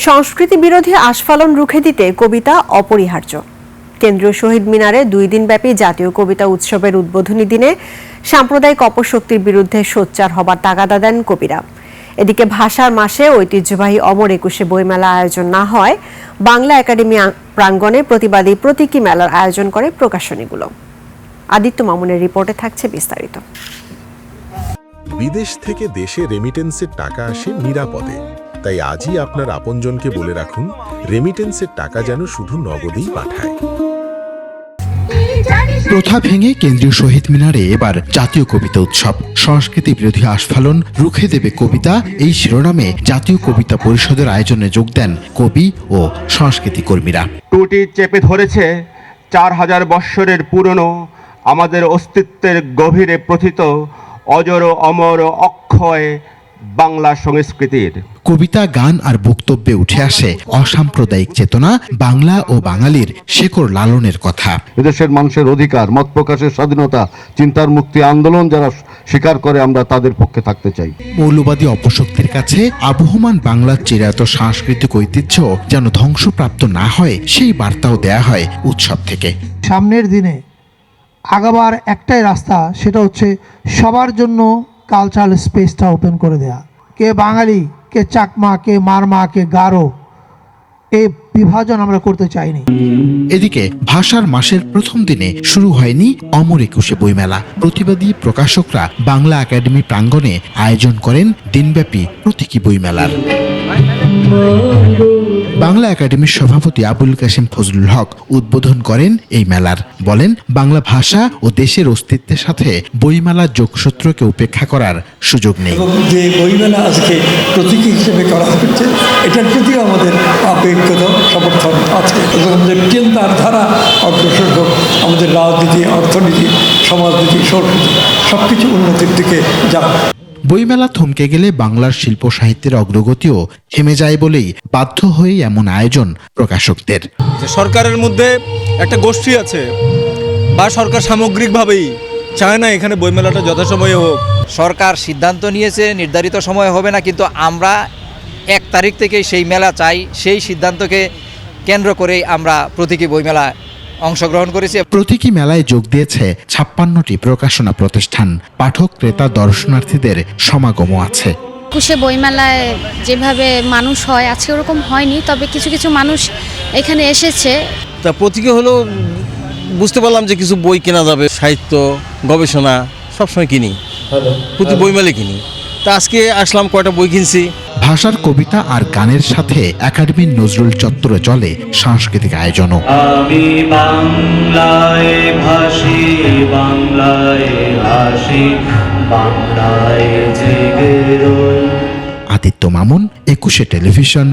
সংস্কৃতি বিরোধী আস্ফালন রুখে দিতে কবিতা অপরিহার্য। কেন্দ্রীয় শহীদ মিনারে 2 দিনব্যাপী জাতীয় কবিতা উৎসবের উদ্বোধনী দিনে সাম্প্রদায়িক অপশক্তির বিরুদ্ধে সোচ্চার হবার তাগাদা দেন কবিরা। এদিকে ভাষার মাসে ঐতিহ্যবাহী অমর একুশে বইমেলা আয়োজন না হয় বাংলা একাডেমি প্রাঙ্গণে প্রতিবাদী প্রতীকী মেলার আয়োজন করে প্রকাশনীগুলো। আদিত্য মামুনের রিপোর্টে থাকছে বিস্তারিত। বিদেশ থেকে দেশে রেমিটেন্সের টাকা আসে নিরাপদে, তাই আজই আপনার আপনজনকে বলে রাখুন রেমিটেন্সের টাকা যেন শুধু নগদেই পাঠায়। প্রথা ভেঙে কেন্দ্রীয় শহীদ মিনারে এবার জাতীয় কবিতা উৎসব। সংস্কৃতি বিরোধী আস্ফালন রুখে দেবে কবিতা, এই শিরোনামে জাতীয় কবিতা পরিষদের আয়োজনে যোগ দেন কবি ও সংস্কৃতি কর্মীরা। টুটি চেপে ধরেছে 4000 বৎসরের পুরনো আমাদের অস্তিত্বের গভীরে প্রথিত অজর অমর অক্ষয় বাংলা সংস্কৃতির। কবিতা, গান আর বক্তব্যে উঠে আসে অসাম্প্রদায়িক চেতনা, বাংলা ও বাঙালির শেকড় লালনের কথা। এদেশের মানুষের অধিকার, মত প্রকাশের স্বাধীনতা, চিন্তার মুক্তি আন্দোলন যারা স্বীকার করে, আমরা তাদের পক্ষে থাকতে চাই। মৌলবাদী অপশক্তির কাছে আবহমান বাংলার চিরায়ত সাংস্কৃতিক ঐতিহ্য যেন ধ্বংসপ্রাপ্ত না হয়, সেই বার্তাও দেয়া হয় উৎসব থেকে। সামনের দিনে আগাবার একটাই রাস্তা, সেটা হচ্ছে সবার জন্য কালচারাল স্পেসটা ওপেন করে দেয়া। কে বাঙালি, কে চাকমা, কে মারমা, কে গারো, এই বিভাজন আমরা করতে চাইনি। এদিকে ভাষার মাসের প্রথম দিনে শুরু হয়নি অমর একুশে বইমেলা। প্রতিবাদী প্রকাশকরা বাংলা একাডেমি প্রাঙ্গণে আয়োজন করেন দিনব্যাপী প্রতীকী বইমেলার। বাংলা একাডেমির সভাপতি আবুল কাশেম ফজলুল হক উদ্বোধন করেন এই মেলার। বলেন, বাংলা ভাষা ও দেশের অস্তিত্বের সাথে বইমেলার যোগসূত্রকে উপেক্ষা করার সুযোগ নেই। যে বইমেলা আজকে প্রতীকী হিসেবে করা হচ্ছে, এটার প্রতিও আমাদের আবেগগত সমর্থন আছে এবং আমাদের চিন্তার ধারা অগ্রসর হোক, আমাদের রাজনীতি, অর্থনীতি, সমাজনীতি, সংস্কৃতি সবকিছু উন্নতির দিকে যাক। বইমেলা থমকে গেলে বাংলার শিল্প সাহিত্যের অগ্রগতিও থেমে যায় বলেই বাধ্য হয়ে এমন আয়োজন প্রকাশকদের। সরকারের মধ্যে একটা গোষ্ঠী আছে বা সরকার সামগ্রিকভাবেই চায় না এখানে বইমেলাটা যথাসময়ে হোক। সরকার সিদ্ধান্ত নিয়েছে নির্ধারিত সময় হবে না, কিন্তু আমরা 1 তারিখ থেকেই সেই মেলা চাই। সেই সিদ্ধান্তকে কেন্দ্র করেই আমরা প্রতীকী বইমেলা অংশগ্রহণ করেছি। প্রতীকী মেলায় যোগ দিয়েছে 56টি প্রকাশনা প্রতিষ্ঠান। পাঠক, ক্রেতা, দর্শনার্থীদের সমাগমও আছে। একুশে বইমেলায় যেভাবে মানুষ হয় আজকে ওরকম হয়নি, তবে কিছু কিছু মানুষ এখানে এসেছে। তা প্রতীকী হলো বুঝতে পারলাম যে কিছু বই কেনা যাবে, সাহিত্য, গবেষণা সবসময় কিনি, প্রতি বইমেলে কিনি। তা আজকে আসলাম, কয়টা বই কিনছি। ভাষার, কবিতা আর গানের সাথে একাডেমির নজরুল চত্বরে চলে সাংস্কৃতিক আয়োজনও। আমি বাংলায় ভাসি, বাংলায় ভাসি, বাংলায় জেগে রই। আদিত্য মামুন, 21 টেলিভিশন।